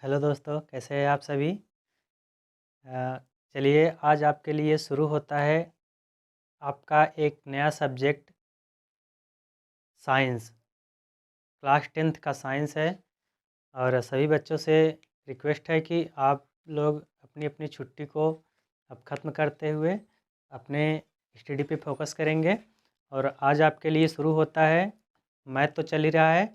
Hello दोस्तों, कैसे हैं आप सभी। चलिए आज आपके लिए शुरू होता है आपका एक नया सब्जेक्ट साइंस। क्लास 10th का साइंस है और सभी बच्चों से रिक्वेस्ट है कि आप लोग अपनी अपनी छुट्टी को अब ख़त्म करते हुए अपने स्टडी पे फोकस करेंगे। और आज आपके लिए शुरू होता है, मैथ तो चल ही रहा है,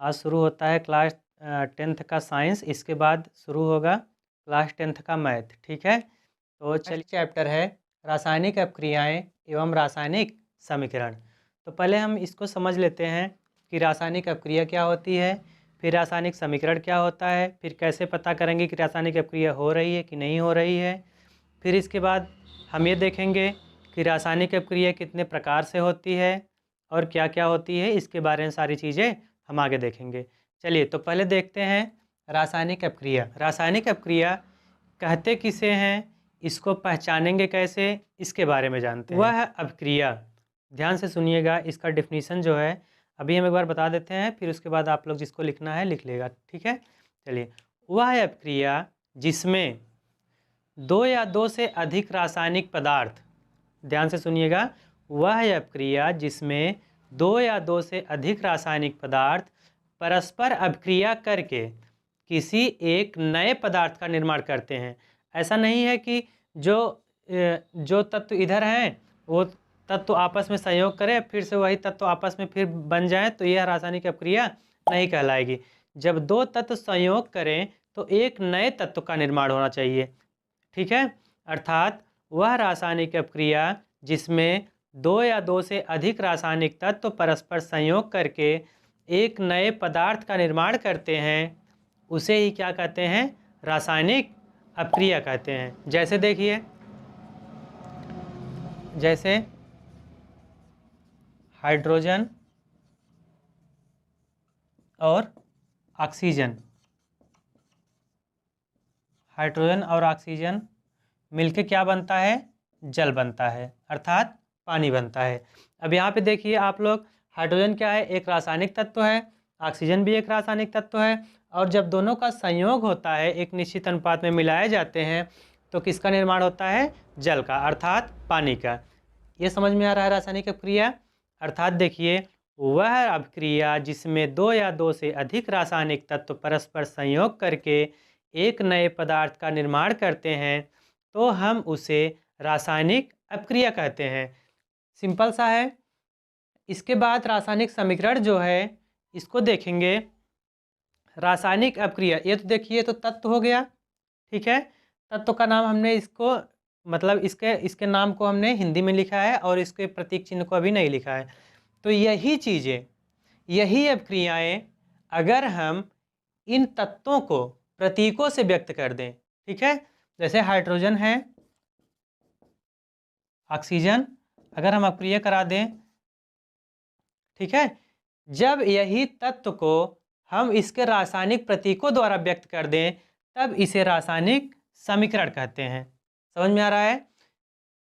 आज शुरू होता है क्लास 10th का साइंस। इसके बाद शुरू होगा क्लास 10th का मैथ। ठीक है, तो चलिए चैप्टर है रासायनिक अपक्रियाएं एवं रासायनिक समीकरण। तो पहले हम इसको समझ लेते हैं कि रासायनिक अपक्रिया क्या होती है, फिर रासायनिक समीकरण क्या होता है, फिर कैसे पता करेंगे कि रासायनिक अपक्रिया हो रही है कि नहीं हो रही है। फिर इसके बाद हम ये देखेंगे कि रासायनिक अपक्रिया कितने प्रकार से होती है और क्या क्या होती है, इसके बारे में सारी चीज़ें हम आगे देखेंगे। चलिए तो पहले देखते हैं रासायनिक अपक्रिया। रासायनिक अपक्रिया कहते किसे हैं, इसको पहचानेंगे कैसे, इसके बारे में जानते हैं। वह अपक्रिया, ध्यान से सुनिएगा, इसका डेफिनीशन जो है अभी हम एक बार बता देते हैं, फिर उसके बाद आप लोग जिसको लिखना है लिख लेगा। ठीक है, चलिए। वह अपक्रिया जिसमें दो या दो से अधिक रासायनिक पदार्थ, ध्यान से सुनिएगा, वह अपक्रिया जिसमें दो या दो से अधिक रासायनिक पदार्थ परस्पर अपक्रिया करके किसी एक नए पदार्थ का निर्माण करते हैं। ऐसा नहीं है कि जो तत्व इधर हैं वो तत्व आपस में संयोग करें फिर से वही तत्व आपस में फिर बन जाए, तो यह रासायनिक अपक्रिया नहीं कहलाएगी। जब दो तत्व संयोग करें तो एक नए तत्व का निर्माण होना चाहिए। ठीक है, अर्थात वह रासायनिक अपक्रिया जिसमें दो या दो से अधिक रासायनिक तत्व परस्पर संयोग करके एक नए पदार्थ का निर्माण करते हैं, उसे ही क्या कहते हैं, रासायनिक अपक्रिया कहते हैं। जैसे देखिए, जैसे हाइड्रोजन और ऑक्सीजन, हाइड्रोजन और ऑक्सीजन मिलके क्या बनता है, जल बनता है, अर्थात पानी बनता है। अब यहाँ पे देखिए आप लोग, हाइड्रोजन क्या है, एक रासायनिक तत्व है, ऑक्सीजन भी एक रासायनिक तत्व है, और जब दोनों का संयोग होता है, एक निश्चित अनुपात में मिलाए जाते हैं, तो किसका निर्माण होता है, जल का, अर्थात पानी का। ये समझ में आ रहा है रासायनिक अपक्रिया। अर्थात देखिए, वह अपक्रिया जिसमें दो या दो से अधिक रासायनिक तत्व परस्पर संयोग करके एक नए पदार्थ का निर्माण करते हैं, तो हम उसे रासायनिक अपक्रिया कहते हैं। सिंपल सा है। इसके बाद रासायनिक समीकरण जो है इसको देखेंगे। रासायनिक अपक्रिया, ये तो देखिए तो तत्व हो गया, ठीक है, तत्व का नाम हमने इसको मतलब इसके नाम को हमने हिंदी में लिखा है और इसके प्रतीक चिन्ह को अभी नहीं लिखा है। तो यही चीज़ें, यही अपक्रियाएं अगर हम इन तत्वों को प्रतीकों से व्यक्त कर दें, ठीक है, जैसे हाइड्रोजन है, ऑक्सीजन, अगर हम अपक्रिया करा दें, ठीक है, जब यही तत्व को हम इसके रासायनिक प्रतीकों द्वारा व्यक्त कर दें, तब इसे रासायनिक समीकरण कहते हैं। समझ में आ रहा है?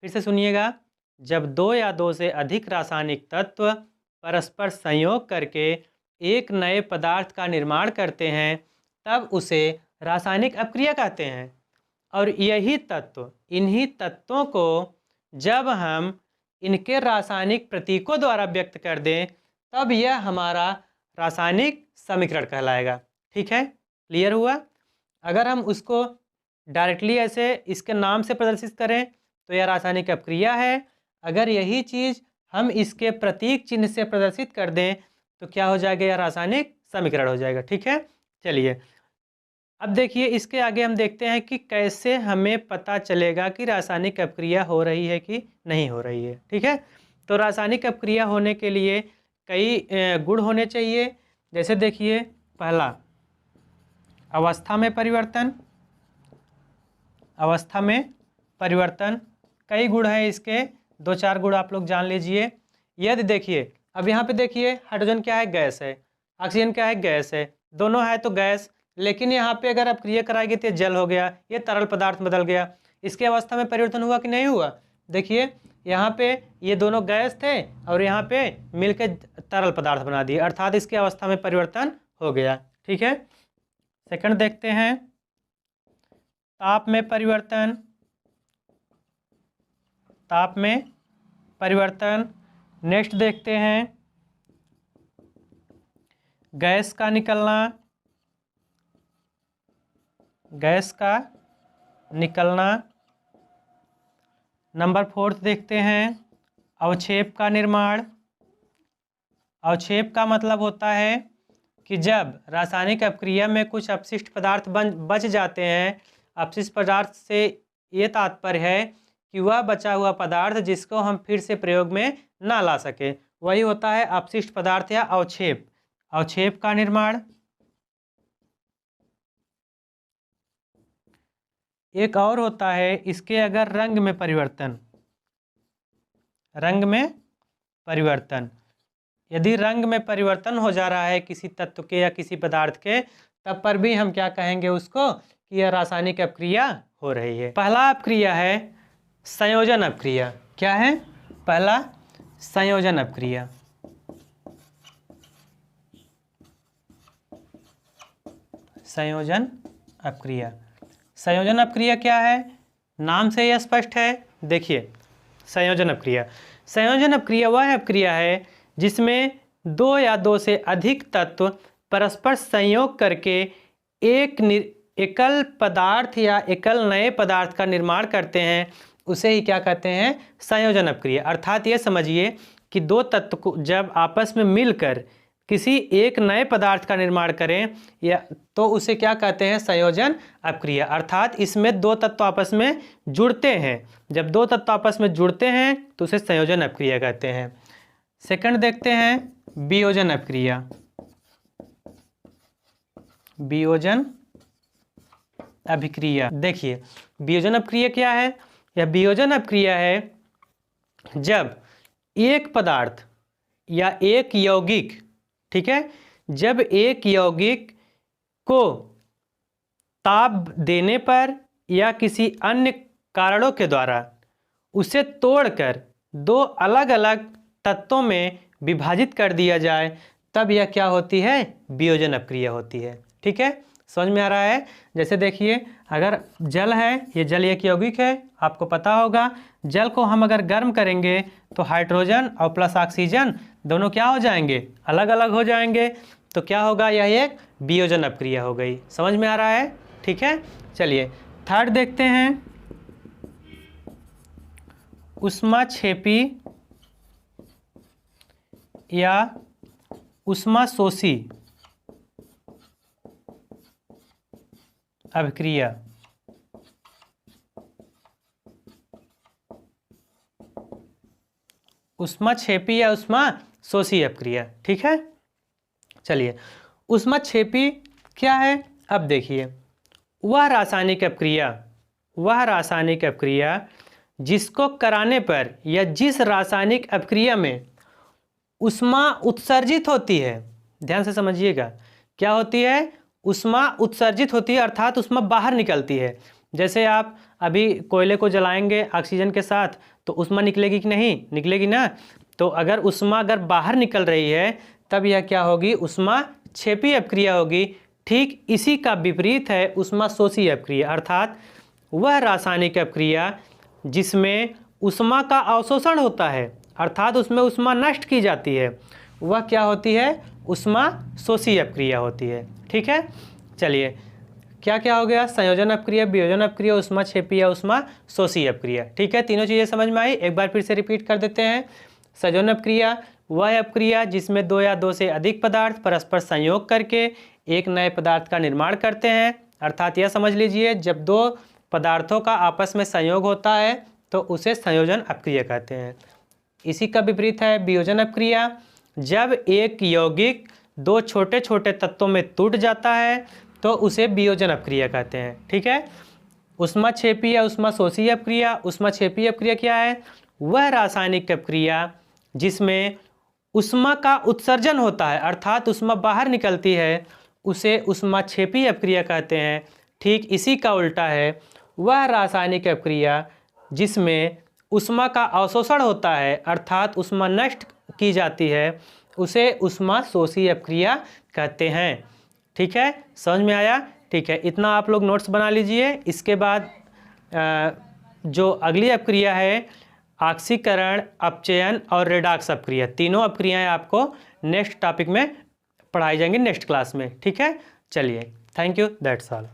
फिर से सुनिएगा, जब दो या दो से अधिक रासायनिक तत्व परस्पर संयोग करके एक नए पदार्थ का निर्माण करते हैं, तब उसे रासायनिक अपक्रिया कहते हैं। और यही तत्व, इन्हीं तत्वों को जब हम इनके रासायनिक प्रतीकों द्वारा व्यक्त कर दें, तब यह हमारा रासायनिक समीकरण कहलाएगा। ठीक है, क्लियर हुआ? अगर हम उसको डायरेक्टली ऐसे इसके नाम से प्रदर्शित करें तो यह रासायनिक अपक्रिया है। अगर यही चीज़ हम इसके प्रतीक चिन्ह से प्रदर्शित कर दें तो क्या हो जाएगा, यह रासायनिक समीकरण हो जाएगा। ठीक है, चलिए अब देखिए, इसके आगे हम देखते हैं कि कैसे हमें पता चलेगा कि रासायनिक अपक्रिया हो रही है कि नहीं हो रही है। ठीक है, तो रासायनिक अपक्रिया होने के लिए कई गुण होने चाहिए। जैसे देखिए, पहला अवस्था में परिवर्तन, अवस्था में परिवर्तन, कई गुण हैं इसके, दो चार गुण आप लोग जान लीजिए। यदि देखिए, अब यहाँ पे देखिए, हाइड्रोजन क्या है, गैस है, ऑक्सीजन क्या है, गैस है, दोनों है तो गैस, लेकिन यहाँ पे अगर अपक्रिया कराएंगे तो जल हो गया, ये तरल पदार्थ बदल गया। इसके अवस्था में परिवर्तन हुआ कि नहीं हुआ? देखिए यहाँ पे ये दोनों गैस थे और यहाँ पे मिलकर तरल पदार्थ बना दिए, अर्थात इसके अवस्था में परिवर्तन हो गया। ठीक है, सेकंड देखते हैं ताप में परिवर्तन। ताप में परिवर्तन। नेक्स्ट देखते हैं गैस का निकलना। गैस का निकलना। नंबर 4 देखते हैं अवक्षेप का निर्माण। अवक्षेप का मतलब होता है कि जब रासायनिक अपक्रिया में कुछ अपशिष्ट पदार्थ बच जाते हैं। अपशिष्ट पदार्थ से ये तात्पर्य है कि वह बचा हुआ पदार्थ जिसको हम फिर से प्रयोग में ना ला सके, वही होता है अपशिष्ट पदार्थ या अवक्षेप। अवक्षेप का निर्माण। एक और होता है इसके अगर रंग में परिवर्तन। रंग में परिवर्तन। यदि रंग में परिवर्तन हो जा रहा है किसी तत्व के या किसी पदार्थ के, तब पर भी हम क्या कहेंगे उसको कि यह रासायनिक अपक्रिया हो रही है। पहला अपक्रिया है संयोजन अपक्रिया। क्या है? पहला संयोजन अपक्रिया। संयोजन अपक्रिया। संयोजन अपक्रिया क्या है? नाम से यह स्पष्ट है। देखिए संयोजन अपक्रिया। संयोजन अपक्रिया वह अपक्रिया है जिसमें दो या दो से अधिक तत्व परस्पर संयोग करके एक एकल पदार्थ या एकल नए पदार्थ का निर्माण करते हैं, उसे ही क्या कहते हैं? संयोजन अपक्रिया। अर्थात ये समझिए कि दो तत्व को जब आपस में मिलकर किसी एक नए पदार्थ का निर्माण करें या तो उसे क्या कहते हैं? संयोजन अपक्रिया। अर्थात इसमें दो तत्व आपस में जुड़ते हैं। जब दो तत्व आपस में जुड़ते हैं तो उसे संयोजन अपक्रिया कहते हैं। सेकंड देखते हैं वियोजन अपक्रिया। वियोजन अभिक्रिया। देखिए वियोजन अपक्रिया क्या है? यह वियोजन अपक्रिया है जब एक पदार्थ या एक यौगिक, ठीक है, जब एक यौगिक को ताप देने पर या किसी अन्य कारणों के द्वारा उसे तोड़कर दो अलग अलग तत्वों में विभाजित कर दिया जाए, तब यह क्या होती है? वियोजन अपक्रिया होती है। ठीक है, समझ में आ रहा है? जैसे देखिए अगर जल है, ये जल एक यौगिक है, आपको पता होगा जल को हम अगर गर्म करेंगे तो हाइड्रोजन और प्लस ऑक्सीजन दोनों क्या हो जाएंगे? अलग अलग हो जाएंगे। तो क्या होगा? यह एक वियोजन अपक्रिया हो गई। समझ में आ रहा है? ठीक है, चलिए थर्ड देखते हैं ऊष्माक्षेपी या ऊष्माशोषी अभिक्रिया। ऊष्माक्षेपी या ऊष्माशोषी अपक्रिया। ठीक है, चलिए ऊष्माक्षेपी क्या है? अब देखिए वह रासायनिक अपक्रिया जिसको कराने पर या जिस रासायनिक अपक्रिया में ऊष्मा उत्सर्जित होती है, ध्यान से समझिएगा, क्या होती है? ऊष्मा उत्सर्जित होती है, अर्थात ऊष्मा बाहर निकलती है। जैसे आप अभी कोयले को जलाएंगे ऑक्सीजन के साथ तो ऊष्मा निकलेगी कि नहीं? निकलेगी ना। तो अगर ऊष्मा बाहर निकल रही है तब यह क्या होगी? ऊष्माक्षेपी अपक्रिया होगी। ठीक इसी का विपरीत है ऊष्माशोषी अपक्रिया, अर्थात वह रासायनिक अपक्रिया जिसमें ऊष्मा का अवशोषण होता है, अर्थात उसमें ऊष्मा नष्ट की जाती है, वह क्या होती है? ऊष्माशोषी अपक्रिया होती है। ठीक है, चलिए क्या क्या हो गया? संयोजन अपक्रिया, वियोजन अपक्रिया, ऊष्माक्षेपी या ऊष्माशोषी अपक्रिया। ठीक है, तीनों चीज़ें समझ में आई। एक बार फिर से रिपीट कर देते हैं। संयोजन अपक्रिया वह अपक्रिया जिसमें दो या दो से अधिक पदार्थ परस्पर संयोग करके एक नए पदार्थ का निर्माण करते हैं। अर्थात यह समझ लीजिए जब दो पदार्थों का आपस में संयोग होता है तो उसे संयोजन अपक्रिया कहते हैं। इसी का विपरीत है वियोजन अपक्रिया, जब एक यौगिक दो छोटे छोटे तत्वों में टूट जाता है तो उसे वियोजन अपक्रिया कहते हैं। ठीक है, ऊष्माक्षेपी या ऊष्माशोषी अपक्रिया। ऊष्माक्षेपी अपक्रिया क्या है? वह रासायनिक अपक्रिया जिसमें ऊष्मा का उत्सर्जन होता है, अर्थात ऊष्मा बाहर निकलती है, उसे ऊष्माक्षेपी अपक्रिया कहते हैं। ठीक इसी का उल्टा है वह रासायनिक अपक्रिया जिसमें ऊष्मा का अवशोषण होता है, अर्थात ऊष्मा नष्ट की जाती है, उसे ऊष्माशोषी अपक्रिया कहते हैं। ठीक है, समझ में आया? ठीक है, इतना आप लोग नोट्स बना लीजिए। इसके बाद जो अगली अपक्रिया है ऑक्सीकरण, अपचयन और रेडॉक्स अपक्रिया, तीनों अपक्रियाएं आपको नेक्स्ट टॉपिक में पढ़ाई जाएंगी नेक्स्ट क्लास में। ठीक है, चलिए, थैंक यू, दैट्स ऑल।